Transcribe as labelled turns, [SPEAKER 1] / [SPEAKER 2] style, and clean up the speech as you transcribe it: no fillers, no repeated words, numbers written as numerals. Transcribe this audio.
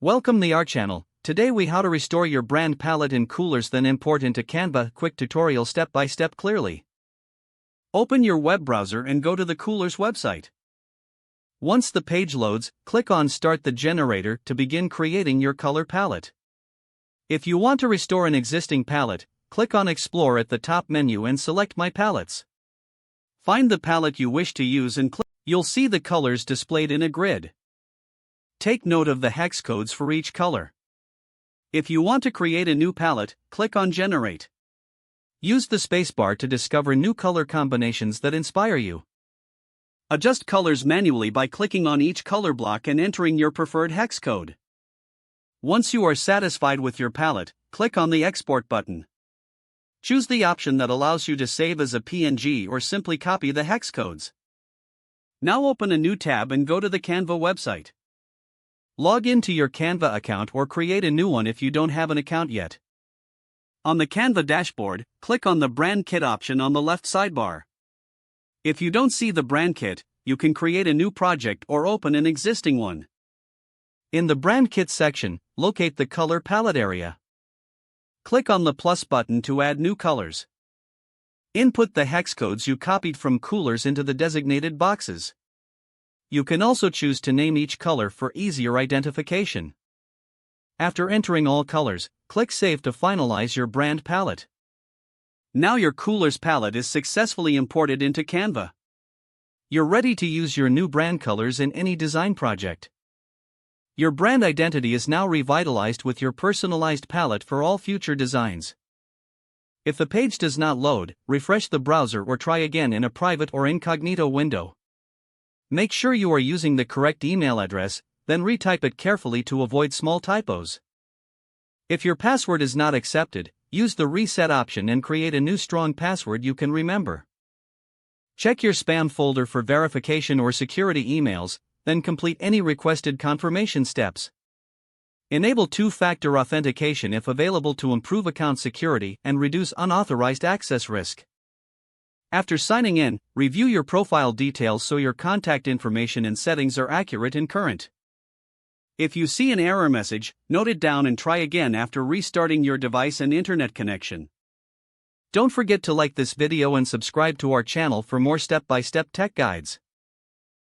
[SPEAKER 1] Welcome to our channel. Today we how to restore your brand palette in Coolors then import into Canva. Quick tutorial step by step clearly. Open your web browser and go to the Coolors website. Once the page loads, click on Start the Generator to begin creating your color palette. If you want to restore an existing palette, click on Explore at the top menu and select My Palettes. Find the palette you wish to use and click. You'll see the colors displayed in a grid. Take note of the hex codes for each color. If you want to create a new palette, click on Generate. Use the spacebar to discover new color combinations that inspire you. Adjust colors manually by clicking on each color block and entering your preferred hex code. Once you are satisfied with your palette, click on the Export button. Choose the option that allows you to save as a PNG or simply copy the hex codes. Now open a new tab and go to the Canva website. Log into your Canva account or create a new one if you don't have an account yet. On the Canva dashboard, click on the Brand Kit option on the left sidebar. If you don't see the brand kit, you can create a new project or open an existing one. In the Brand Kit section, locate the Color Palette area. Click on the plus button to add new colors. Input the hex codes you copied from Coolors into the designated boxes. You can also choose to name each color for easier identification. After entering all colors, click Save to finalize your brand palette. Now your Coolors palette is successfully imported into Canva. You're ready to use your new brand colors in any design project. Your brand identity is now revitalized with your personalized palette for all future designs. If the page does not load, refresh the browser or try again in a private or incognito window. Make sure you are using the correct email address, then retype it carefully to avoid small typos. If your password is not accepted, use the reset option and create a new strong password you can remember. Check your spam folder for verification or security emails, then complete any requested confirmation steps. Enable two-factor authentication if available to improve account security and reduce unauthorized access risk. After signing in, review your profile details so your contact information and settings are accurate and current. If you see an error message, note it down and try again after restarting your device and internet connection. Don't forget to like this video and subscribe to our channel for more step-by-step tech guides.